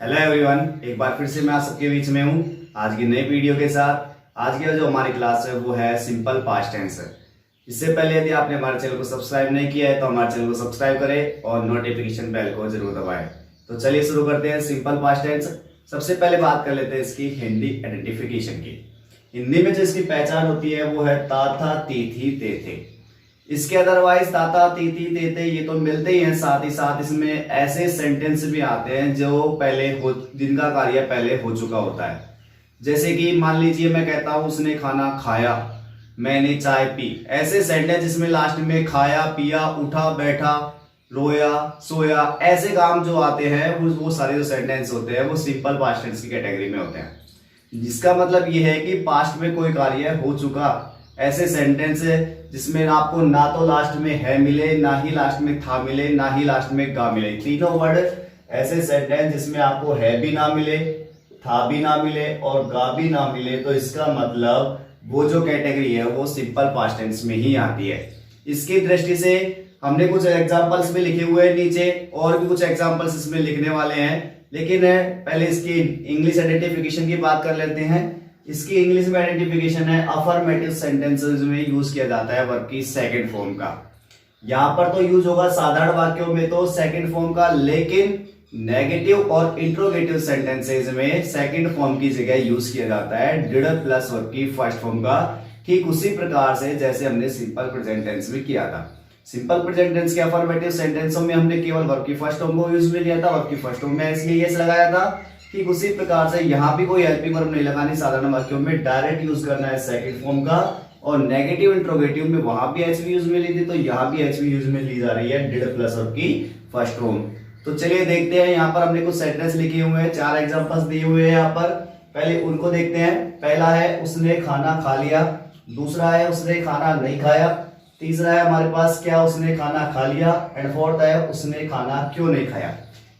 Hello everyone, एक बार फिर से मैं आप सबके बीच में हूँ आज की नई वीडियो के साथ। आज की जो हमारी क्लास है वो है सिंपल पास्ट टेंस। इससे पहले यदि आपने हमारे चैनल को सब्सक्राइब नहीं किया है तो हमारे चैनल को सब्सक्राइब करें और नोटिफिकेशन बेल को जरूर दबाएं। तो चलिए शुरू करते हैं सिंपल पास्ट टेंस। सबसे पहले बात कर लेते हैं इसकी हिंदी आइडेंटिफिकेशन की। हिंदी में जो इसकी पहचान होती है वो है ता था ती थी ते थे। इसके अदरवाइज ताता तीती तेते ये तो मिलते ही हैं, साथ ही साथ इसमें ऐसे सेंटेंस भी आते हैं जो पहले हो, जिनका कार्य पहले हो चुका होता है। जैसे कि मान लीजिए मैं कहता हूं उसने खाना खाया, मैंने चाय पी। ऐसे सेंटेंस जिसमें लास्ट में खाया, पिया, उठा, बैठा, रोया, सोया, ऐसे काम जो आते हैं वो सारे जो सेंटेंस होते हैं वो सिंपल पास्ट टेंस की कैटेगरी में होते हैं। जिसका मतलब ये है कि पास्ट में कोई कार्य हो चुका। ऐसे सेंटेंस है जिसमें आपको ना तो लास्ट में है मिले, ना ही लास्ट में था मिले, ना ही लास्ट में गा मिले। तीनों वर्ड ऐसे सेंटेंस जिसमें आपको है भी ना मिले, था भी ना मिले और गा भी ना मिले, तो इसका मतलब वो जो कैटेगरी है वो सिंपल पास्ट टेंस में ही आती है। इसकी दृष्टि से हमने कुछ एग्जांपल्स भी लिखे हुए हैं नीचे, और भी कुछ एग्जांपल्स इसमें लिखने वाले हैं, लेकिन पहले इसकी इंग्लिश आइडेंटिफिकेशन की बात कर लेते हैं। इसकी इंग्लिश में आइडेंटिफिकेशन है अफर्मेटिव सेंटेंसेस में यूज किया जाता है वर्ब की सेकंड फॉर्म का। यहां पर तो यूज होगा साधारण वाक्यों में तो सेकंड फॉर्म का, लेकिन नेगेटिव और इंट्रोगेटिव सेंटेंसेस में सेकंड फॉर्म की जगह यूज किया जाता है डिड प्लस वर्ब की फर्स्ट फॉर्म का। ठीक उसी प्रकार से जैसे हमने सिंपल प्रेजेंट टेंस में किया था। सिंपल प्रेजेंट टेंस के अफर्मेटिव सेंटेंसों में हमने केवल वर्ब की फर्स्ट फॉर्म को यूज में लिया था, वर्ब की फर्स्ट फॉर्म में इसलिए यस लगाया था। ठीक उसी प्रकार से यहाँ भी कोई हेल्पिंग वर्ब नहीं लगानी, साधारण वाक्यों में डायरेक्ट यूज करना है सेकंड फॉर्म का। और नेगेटिव इंट्रोगेटिव में वहां भी एचवी यूज में ली थी, तो यहाँ भी एचवी यूज में ली जा रही है डिड प्लस वर्ब की फर्स्ट फॉर्म। तो चलिए देखते हैं, यहाँ पर हमने कुछ सेंटेंस लिखे हुए हैं, 4 एग्जांपल्स दिए हुए हैं यहाँ पर। पहले उनको देखते हैं। पहला है उसने खाना खा लिया, दूसरा है उसने खाना नहीं खाया, तीसरा है हमारे पास क्या उसने खाना खा लिया, एंड फोर्थ है उसने खाना क्यों नहीं खाया।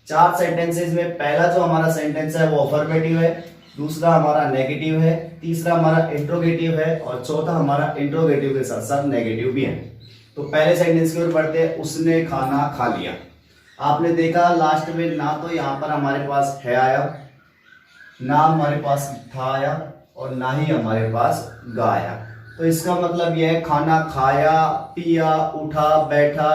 4 सेंटेंसेस में पहला जो हमारा सेंटेंस है वो अफर्मेटिव है, दूसरा हमारा नेगेटिव है, तीसरा हमारा इंट्रोगेटिव है और चौथा हमारा इंट्रोगेटिव के साथ साथ नेगेटिव भी है। तो पहले सेंटेंस की ओर बढ़ते हैं। उसने खाना खा लिया। आपने देखा लास्ट में ना तो यहाँ पर हमारे पास है आया, ना हमारे पास था आया और ना ही हमारे पास गा आया। तो इसका मतलब यह है खाना खाया, पिया, उठा, बैठा,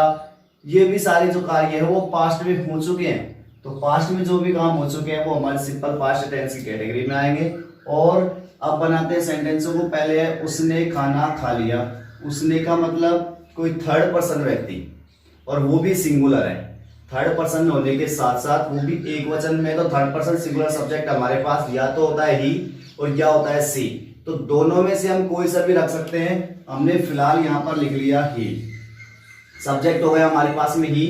ये भी सारे जो कार्य है वो पास्ट में हो चुके हैं। तो पास्ट में जो भी काम हो चुके हैं वो हमारे सिंपल पास्ट टेंस की कैटेगरी में आएंगे। और अब बनाते हैं सेंटेंसों को। पहले है उसने खाना खा लिया। उसने का मतलब कोई थर्ड पर्सन व्यक्ति, और वो भी सिंगुलर है। थर्ड पर्सन होने के साथ साथ वो भी एक वचन में, तो थर्ड पर्सन सिंगुलर सब्जेक्ट हमारे पास या तो होता है ही और या होता है सी। तो दोनों में से हम कोई सा भी रख सकते हैं। हमने फिलहाल यहाँ पर लिख लिया ही, सब्जेक्ट हो गया हमारे पास में ही।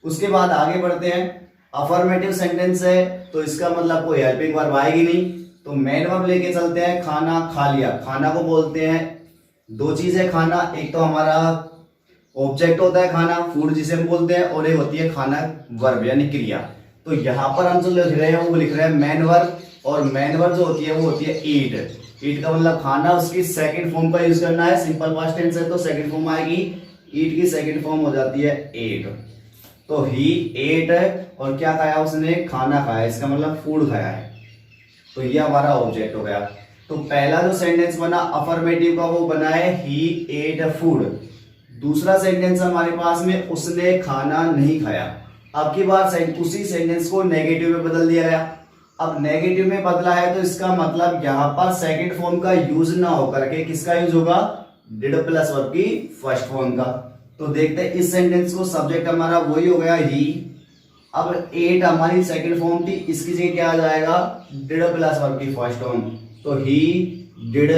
उसके बाद आगे बढ़ते हैं। अफर्मेटिव सेंटेंस है तो इसका मतलब कोई हेल्पिंग वर्ब आएगी नहीं, तो मेन वर्ब लेके चलते हैं। खाना खा लिया, खाना को बोलते हैं, 2 चीज है खाना, एक तो हमारा ऑब्जेक्ट होता है खाना, फूड जिसे हम बोलते हैं, और एक होती है खाना वर्ब यानी क्रिया। तो यहाँ पर हम जो लिख रहे हैं वो लिख रहे हैं मेन वर्ब, और मेन वर्ब जो होती है वो होती है ईट। ईट का मतलब खाना, उसकी सेकंड फॉर्म का यूज करना है। सिंपल पास्ट टेंस है तो सेकंड फॉर्म आएगी, ईट की सेकंड फॉर्म हो जाती है एट। तो ही एट है, और क्या खाया उसने, खाना खाया, इसका मतलब फूड खाया है। तो ये हमारा ऑब्जेक्ट हो गया। तो पहला जो सेंटेंस बना अफर्मेटिव का वो बना है ही एट फूड। दूसरा सेंटेंस हमारे पास में उसने खाना नहीं खाया। अब की बार उसी सेंटेंस को नेगेटिव में बदल दिया गया। अब नेगेटिव में बदला है तो इसका मतलब यहां पर सेकंड फॉर्म का यूज ना होकर के किसका यूज होगा, डिड प्लस वर्ब की फर्स्ट फॉर्म का। तो देखते हैं इस सेंटेंस को, सब्जेक्ट हमारा वही हो गया ही। अब एट हमारी सेकंड फॉर्म थी, इसकी जगह क्या आ जाएगा, डिड प्लस वर्ब की फर्स्ट फॉर्म। तो ही डिड,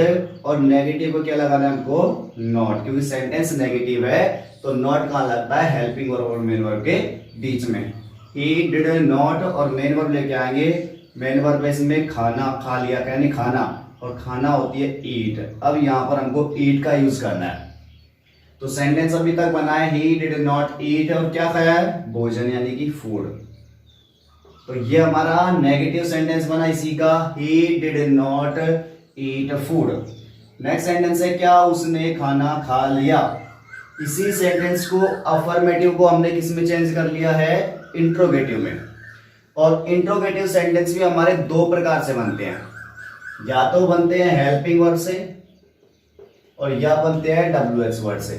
और नेगेटिव को क्या लगाना है हमको, नॉट, क्योंकि सेंटेंस नेगेटिव है तो नॉट कहां लगता है, हेल्पिंग वर्ब और मेन वर्ब के बीच में। ही डिड नॉट, और मेन वर्ब लेके आएंगे। मेन वर्ब इसमें खाना खा लिया यानी खाना, और खाना होती है ईट। अब यहां पर हमको ईट का यूज करना है। तो सेंटेंस अभी तक बना है ही डिड नॉट ईट, और क्या खाया है, भोजन यानी कि फूड। तो ये हमारा नेगेटिव सेंटेंस बना इसी का, he did not eat food. Next sentence है क्या, उसने खाना खा लिया। इसी सेंटेंस को अफर्मेटिव को हमने किस में चेंज कर लिया है, इंट्रोगेटिव में। और इंट्रोगेटिव सेंटेंस भी हमारे दो प्रकार से बनते हैं, या तो बनते हैं हेल्पिंग वर्ड से और या बनते हैं WH वर्ड से।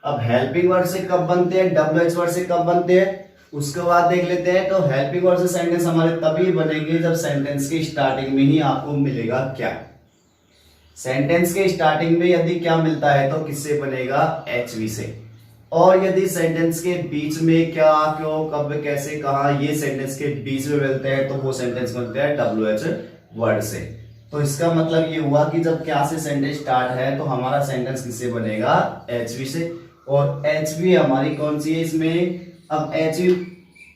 अब हेल्पिंग वर्ड से कब बनते हैं, WH वर्ड से कब बनते हैं, उसके बाद देख लेते हैं। तो हेल्पिंग वर्ड से सेंटेंस हमारे तभी बनेंगे जब सेंटेंस की स्टार्टिंग में ही आपको मिलेगा क्या, सेंटेंस के स्टार्टिंग में यदि क्या मिलता है तो किससे बनेगा, HV से। और यदि सेंटेंस के बीच में क्या, क्यों, कब, कैसे, कहा, ये सेंटेंस के बीच में मिलते हैं तो वो सेंटेंस बनते हैं WH वर्ड से। तो इसका मतलब ये हुआ कि जब क्या से सेंटेंस स्टार्ट है तो हमारा सेंटेंस किससे बनेगा, HV से। और HV हमारी कौन सी है इसमें, अब HV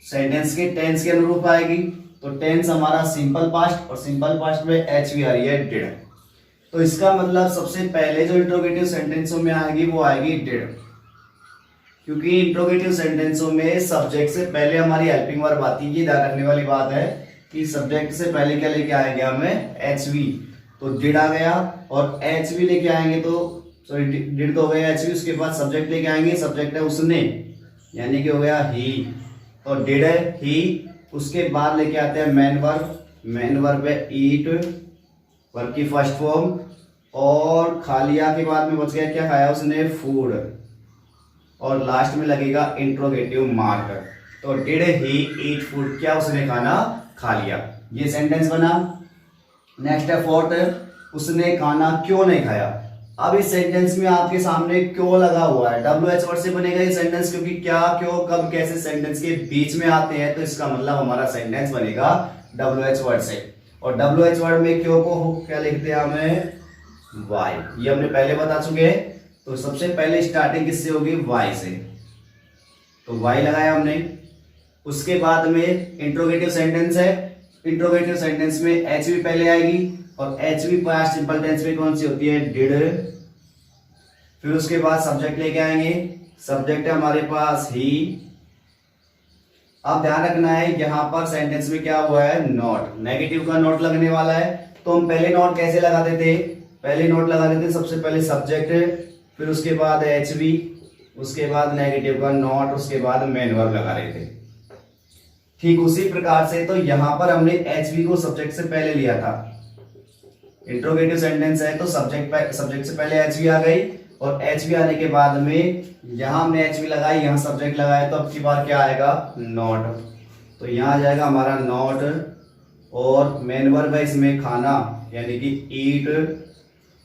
सेंटेंस के टेंस के अनुरूप आएगी। तो टेंस हमारा सिंपल पास्ट, और सिंपल पास्ट में HV आ रही है डिड। तो इसका मतलब सबसे पहले जो इंट्रोगेटिव सेंटेंसों में आएगी वो आएगी डिड, क्योंकि इंट्रोगेटिव सेंटेंसों में सब्जेक्ट से पहले हमारी हेल्पिंग वर्ब आती है। ये ध्यान रखने वाली बात है कि सब्जेक्ट से पहले क्या लेके आएंगे हमें, HV। तो डिड आ गया, और HV लेके आएंगे तो सॉरी डिड तो हो गया HV, उसके बाद सब्जेक्ट लेके आएंगे, सब्जेक्ट है उसने, यानी कि हो गया ही। तो डिड है ही, उसके बाद लेके आते हैं मेन वर्ब, मेन वर्ब है ईट, वर्ब की फर्स्ट फॉर्म, और खा लिया के बाद में बच गया क्या, खाया उसने, फूड, और लास्ट में लगेगा इंट्रोगेटिव मार्क। तो डिड ही ईट फूड, क्या उसने खाना खा लिया, ये सेंटेंस बना। नेक्स्ट है फोर्थ, उसने खाना क्यों नहीं खाया। अब इस सेंटेंस में आपके सामने क्यों लगा हुआ है, WH वर्ड से बनेगा ये सेंटेंस, क्योंकि क्या, क्यों, कब, कैसे सेंटेंस के बीच में आते हैं, तो इसका मतलब हमारा सेंटेंस बनेगा WH वर्ड से। और WH वर्ड में क्यों को क्या लिखते हैं हमें, वाई, ये हमने पहले बता चुके हैं। तो सबसे पहले स्टार्टिंग किससे होगी, वाई से, तो वाई लगाया हमने। उसके बाद में इंट्रोगेटिव सेंटेंस है, इंट्रोगेटिव सेंटेंस में HV पहले आएगी, और HV पास्ट सिंपल टेंस में कौन सी होती है, डिड। फिर उसके बाद सब्जेक्ट लेके आएंगे, सब्जेक्ट है हमारे पास ही। अब ध्यान रखना है यहां पर सेंटेंस में क्या हुआ है, नॉट, नेगेटिव का नोट लगने वाला है। तो हम पहले नोट कैसे लगाते थे, पहले नोट लगा देते, सबसे पहले सब्जेक्ट, फिर उसके बाद HV, उसके बाद नेगेटिव का नॉट, उसके बाद मेन वर्ब लगा रहे थे। ठीक उसी प्रकार से तो यहां पर हमने HV को सब्जेक्ट से पहले लिया था। इंट्रोगेटिव सेंटेंस है तो सब्जेक्ट से पहले HV आ गई, और HV आने के बाद में यहां हमने HV लगाई, यहां सब्जेक्ट लगाया, तो अब की बार क्या आएगा, नॉट। तो यहां आ जाएगा हमारा नॉट, और मेन वर्ब है इसमें खाना, यानी कि ईट,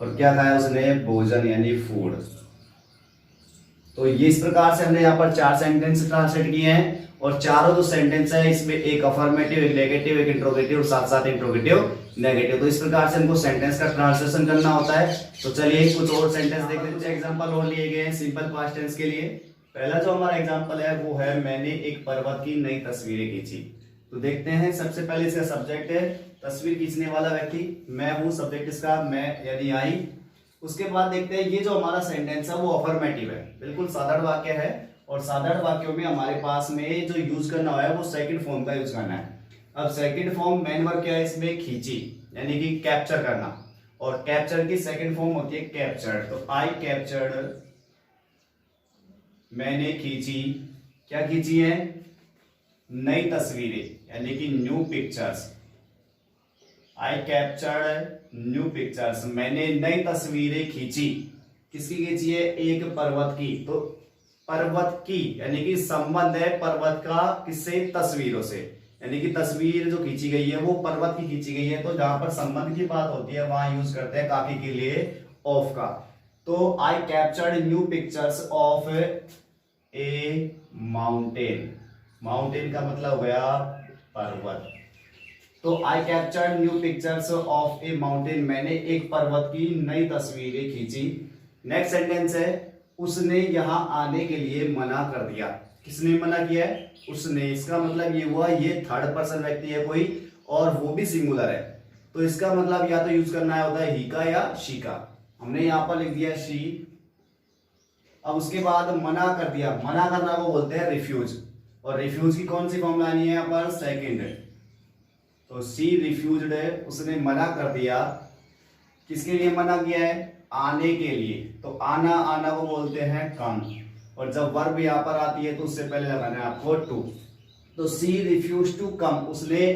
और क्या खाया उसने, भोजन यानी फूड। तो ये इस प्रकार से हमने यहाँ पर 4 सेंटेंस ट्रांसलेट किए हैं, और चारों जो सेंटेंस है इसमें एक अफर्मेटिव, एक नेगेटिव, एक इंट्रोगेटिव, साथ साथ इंट्रोगेटिव नेगेटिव। तो इस प्रकार से हमको सेंटेंस का ट्रांसलेशन करना होता है। तो चलिए कुछ और सेंटेंस देख लेते हैं। एग्जांपल और लिए गए हैं सिंपल पास्ट टेंस के लिए। पहला जो हमारा एग्जांपल है वो है, मैंने एक पर्वत की नई तस्वीरें खींची। तो देखते हैं, सबसे पहले इसका सब्जेक्ट है, तस्वीर खींचने वाला व्यक्ति मैं हूं, सब्जेक्ट इसका मैं यानी आई। उसके बाद देखते हैं ये जो हमारा सेंटेंस है वो अफर्मेटिव है, बिल्कुल साधारण वाक्य है, और साधारण वाक्यों में हमारे पास में जो यूज करना है वो सेकंड फॉर्म का यूज करना है। अब सेकंड फॉर्म मेन वर्ब क्या है इसमें, खींची, यानी कि कैप्चर करना, और कैप्चर की सेकंड फॉर्म होती है कैप्चर्ड। तो आई कैप्चर्ड, मैंने खींची, क्या खींची है, नई तस्वीरें, यानी कि न्यू पिक्चर्स। आई कैप्चर्ड न्यू पिक्चर्स, मैंने नई तस्वीरें खींची। किसकी खींची है, एक पर्वत की। तो पर्वत की यानी कि संबंध है पर्वत का किससे, तस्वीरों से, यानी कि तस्वीर जो खींची गई है वो पर्वत की खींची गई है। तो जहां पर संबंध की बात होती है वहां यूज करते हैं काफी के लिए ऑफ का। तो आई captured new pictures of A mountain, mountain का मतलब हो गया पर्वत। तो आई captured new pictures of A mountain, मैंने एक पर्वत की नई तस्वीरें खींची। नेक्स्ट सेंटेंस है, उसने यहां आने के लिए मना कर दिया। किसने मना किया है, उसने। इसका मतलब ये हुआ ये थर्ड पर्सन व्यक्ति है कोई, और वो भी सिंगुलर है। तो इसका मतलब या तो यूज करना होता है ही का या शी का। हमने यहां पर लिख दिया शी। अब उसके बाद मना कर दिया, मना करना को बोलते हैं रिफ्यूज, और रिफ्यूज की कौन सी फॉर्म लानी है यहाँ पर, सेकेंड। तो सी रिफ्यूज्ड है, उसने मना कर दिया। किसके लिए मना किया है, आने के लिए। तो आना, आना को बोलते हैं कम, और जब वर्ब यहां पर आती है तो उससे पहले लगाना है आपको टू। तो सी रिफ्यूज टू कम, उसने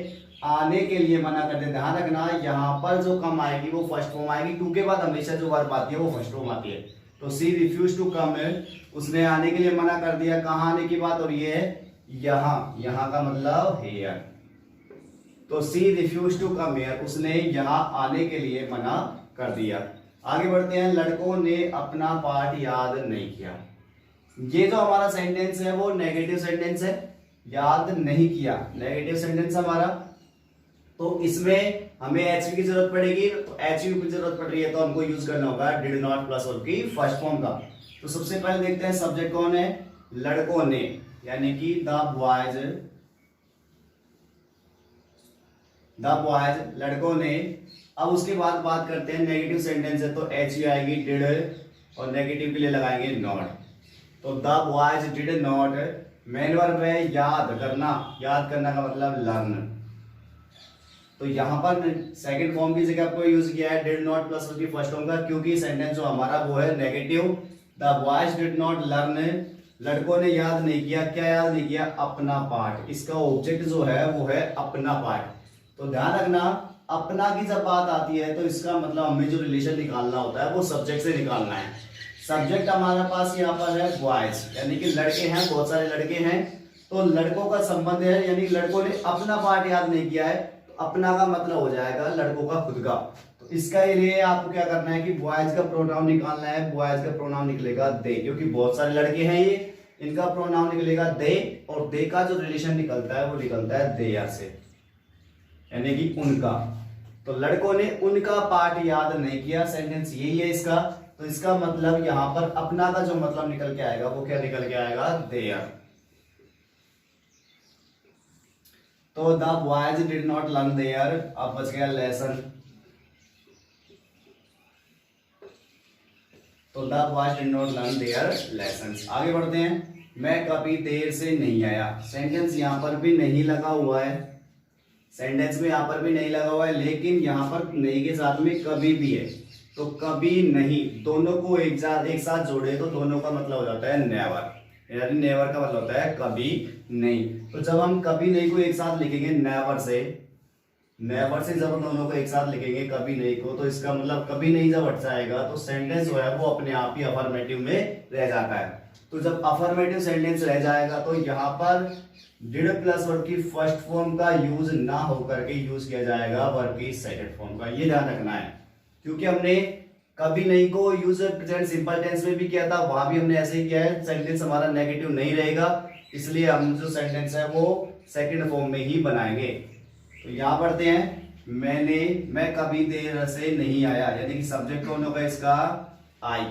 आने के लिए मना कर दिया। ध्यान रखना यहाँ पर जो कम आएगी वो फर्स्ट फॉर्म आएगी, टू के बाद हमेशा जो वर्ब आती है वो फर्स्ट फॉर्म आती है। तो सी रिफ्यूज टू कम है, उसने आने के लिए मना कर दिया। कहाँ आने की बात हो रही है? यहाँ, यहाँ का मतलब हेयर। तो सी रिफ्यूज टू कम हेयर, उसने यहाँ आने के लिए मना कर दिया। आगे बढ़ते हैं। लड़कों ने अपना पाठ याद नहीं किया। ये जो हमारा सेंटेंस है वो नेगेटिव सेंटेंस है, याद नहीं किया, नेगेटिव सेंटेंस हमारा। तो इसमें हमें एचवी की जरूरत पड़ेगी। तो एचवी की जरूरत पड़ रही है तो हमको यूज करना होगा डिड नॉट प्लस वर्ब की फर्स्ट फॉर्म का। तो सबसे पहले देखते हैं सब्जेक्ट कौन है? लड़कों ने, यानी कि द बॉयज, लड़कों ने। अब उसके बाद बात करते हैं, नेगेटिव सेंटेंस है तो एचवी आएगी डिड, और नेगेटिव के लिए लगाएंगे नॉट। तो the boys did not, main verb है याद करना, याद करना का मतलब लर्न। तो यहां पर सेकंड फॉर्म की जगह आपको यूज किया है डिड नॉट प्लस की फर्स्ट फॉर्म का, क्योंकि सेंटेंस जो हमारा वो है negative. The boys did not learn, लड़कों ने याद नहीं किया। क्या याद नहीं किया? अपना पाठ। इसका ऑब्जेक्ट जो है वो है अपना पाठ। तो ध्यान रखना, अपना की जब बात आती है तो इसका मतलब हमें जो रिलेशन निकालना होता है वो सब्जेक्ट से निकालना है। सब्जेक्ट हमारे पास यहाँ पर है बॉयज, यानी कि लड़के हैं, बहुत सारे लड़के हैं, तो लड़कों का संबंध है, यानी लड़कों ने अपना पार्ट याद नहीं किया है। तो अपना का मतलब हो जाएगा लड़कों का खुद का। तो इसका लिए आपको क्या करना है कि बॉयज का प्रोनाउन निकालना है। बॉयज का प्रोनाउन निकलेगा दे, क्योंकि बहुत सारे लड़के हैं ये, इनका प्रोनाउन निकलेगा दे, और दे का जो रिलेशन निकलता है वो निकलता है देयर से, यानी कि उनका। तो लड़कों ने उनका पार्ट याद नहीं किया, सेंटेंस यही है इसका। तो इसका मतलब यहां पर अपना का जो मतलब निकल के आएगा वो क्या निकल के आएगा? देयर। तो the boys did not learn their, अब बच गया लेसन। तो the boys did not learn their lessons. आगे बढ़ते हैं। मैं कभी देर से नहीं आया, सेंटेंस यहां पर भी नहीं लगा हुआ है, सेंटेंस में यहां पर भी नहीं लगा हुआ है, लेकिन यहां पर नहीं के साथ में कभी भी है। तो कभी नहीं, दोनों को एक साथ जोड़े तो दोनों का मतलब हो जाता है नेवर, यानी नेवर का मतलब होता है कभी नहीं। तो जब हम कभी नहीं को एक साथ लिखेंगे नेवर से जब हम दोनों को एक साथ लिखेंगे कभी नहीं को, तो इसका मतलब कभी नहीं जब हट जाएगा तो सेंटेंस जो है वो अपने आप ही अफर्मेटिव में रह जाता है। तो जब अफर्मेटिव सेंटेंस रह जाएगा तो यहाँ पर डिड प्लस वर्ब की फर्स्ट फॉर्म का यूज ना होकर के यूज किया जाएगा वर्ब की सेकंड फॉर्म का। ये ध्यान रखना है, क्योंकि हमने कभी नहीं को यूज प्रेजेंट सिंपल टेंस में भी किया था, वहां भी हमने ऐसे ही किया है। सेंटेंस हमारा नेगेटिव नहीं रहेगा, इसलिए हम जो सेंटेंस है वो सेकंड फॉर्म में ही बनाएंगे। तो यहां पढ़ते हैं, मैं कभी देर से नहीं आया, यानी कि सब्जेक्ट कौन होगा इसका? आई।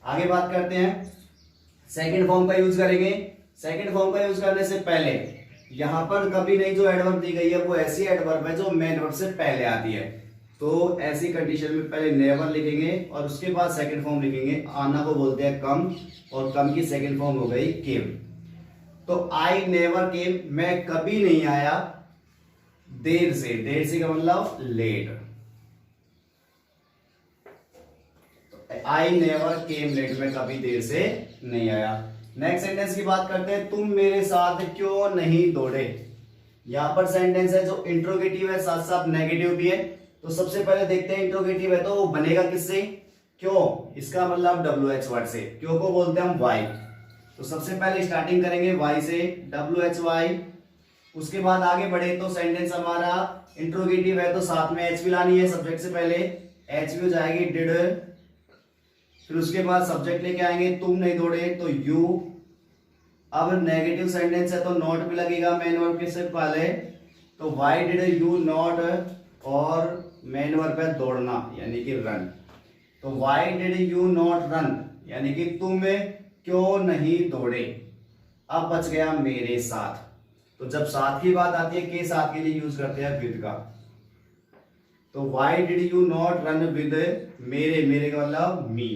आगे बात करते हैं, सेकंड फॉर्म का यूज करेंगे। सेकंड फॉर्म का यूज करने से पहले यहां पर कभी नहीं जो एडवर्ब दी गई है वो ऐसी एडवर्ब है जो मेन वर्ब से पहले आती है। तो ऐसी कंडीशन में पहले नेवर लिखेंगे और उसके बाद सेकंड फॉर्म लिखेंगे। आना को बोलते हैं कम, और कम की सेकंड फॉर्म हो गई केम। तो आई नेवर केम, मैं कभी नहीं आया देर से का मतलब late. I never came late, में कभी देर से नहीं आया। नेक्स्ट सेंटेंस की बात करते हैं, तुम मेरे साथ क्यों नहीं दौड़े। यहां पर सेंटेंस है जो इंट्रोगेटिव है, साथ साथ नेगेटिव भी है। तो सबसे पहले देखते हैं, इंट्रोगेटिव है तो वो बनेगा किससे? क्यों, इसका मतलब WH वर्ड से। क्यों को बोलते हैं हम वाई। तो सबसे पहले स्टार्टिंग करेंगे वाई से, WHY। उसके बाद आगे बढ़े तो सेंटेंस हमारा इंट्रोगेटिव है तो साथ में एच भी लानी है सब्जेक्ट से पहले, एच भी हो जाएगी डिड। फिर उसके बाद सब्जेक्ट लेके आएंगे, तुम नहीं दौड़े तो यू। अब नेगेटिव सेंटेंस है तो नॉट भी लगेगा मेन वर्ब के से पहले। तो व्हाई डिड यू नॉट, और मेन वर्ब है दौड़ना यानी कि रन। तो why did you not run, यानी कि तुम क्यों नहीं दौड़े। अब बच गया मेरे साथ। तो जब साथ की बात आती है के साथ के लिए यूज करते हैं विद का। तो why did you not run with मेरे का मतलब मी।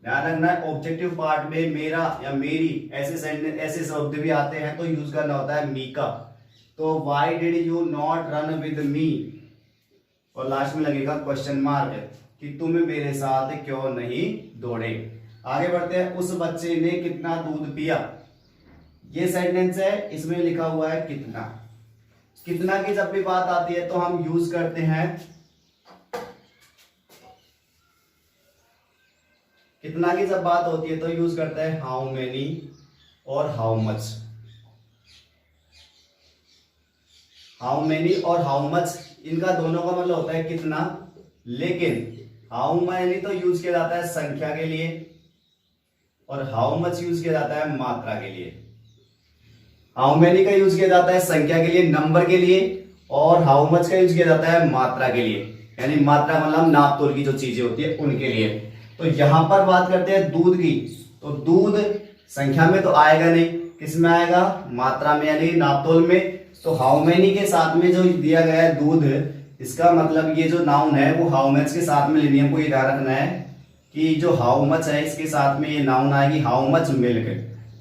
ध्यान रखना है ऑब्जेक्टिव पार्ट में मेरा या मेरी ऐसे शब्द भी आते हैं तो यूज करना होता है मी का। तो why did you not run with me, और लास्ट में लगेगा क्वेश्चन मार्क कि तुम मेरे साथ क्यों नहीं दौड़े। आगे बढ़ते हैं, उस बच्चे ने कितना दूध पिया। ये सेंटेंस है, इसमें लिखा हुआ है कितना। कितना की जब भी बात आती है तो हम यूज करते हैं, कितना की जब बात होती है तो यूज करते हैं हाउ मेनी और हाउ मच। हाउ मेनी और हाउ मच इनका दोनों का मतलब होता है कितना, लेकिन हाउ मेनी तो यूज किया जाता है संख्या के लिए और हाउ मच यूज किया जाता है मात्रा के लिए। हाउ मेनी का यूज किया जाता है संख्या के लिए, नंबर के लिए, और हाउ मच का यूज किया जाता है मात्रा के लिए, यानी मात्रा मतलब नाप तोल की जो चीजें होती है उनके लिए। तो यहां पर बात करते हैं दूध की, तो दूध संख्या में तो आएगा नहीं, किस में आएगा, मात्रा में यानी नाप तोल में। तो हाउ मेनी के साथ में जो दिया गया है दूध, इसका मतलब ये जो नाउन है वो हाउ मच के साथ में लेनी है। हमको ये ध्यान रखना है कि जो हाउ मच है इसके साथ में ये नाउन आएगी हाउ मच मिल्क,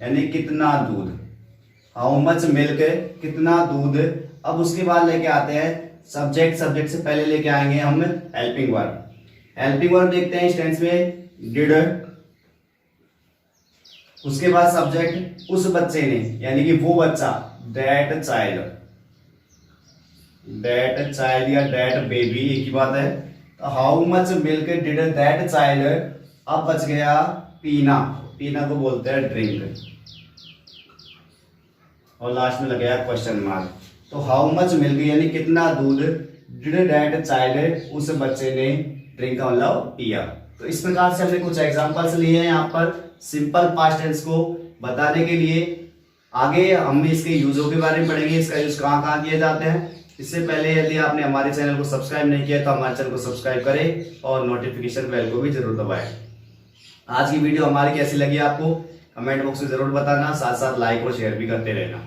यानी कितना दूध। हाउ मच मिल्क, कितना दूध। अब उसके बाद लेके आते हैं सब्जेक्ट। सब्जेक्ट से पहले लेके आएंगे हम हेल्पिंग वर्ब। हेल्पिंग वर्ब देखते हैं इस टेंस में डिड, उसके बाद सब्जेक्ट उस बच्चे ने, यानी कि वो बच्चा, दैट चाइल्ड। दैट चाइल्ड या दैट बेबी एक ही बात है। How much milk did that child. अब बच गया पीना, पीना को बोलते हैं ड्रिंक, और लास्ट में लग गया क्वेश्चन मार्क। तो हाउ मच मिल्क यानी कितना दूध डिड दैट चाइल्ड, उस बच्चे ने ड्रिंक का मतलब पिया। तो इस प्रकार से हमने कुछ एग्जांपल्स लिए हैं यहाँ पर सिंपल पास्ट टेंस को बताने के लिए। आगे हम इसके यूजों के बारे में पढ़ेंगे, इसका यूज कहाँ कहाँ किए जाते हैं। इससे पहले यदि आपने हमारे चैनल को सब्सक्राइब नहीं किया तो हमारे चैनल को सब्सक्राइब करें और नोटिफिकेशन बेल को भी जरूर दबाएं। आज की वीडियो हमारी कैसी लगी आपको कमेंट बॉक्स में जरूर बताना, साथ साथ लाइक और शेयर भी करते रहना।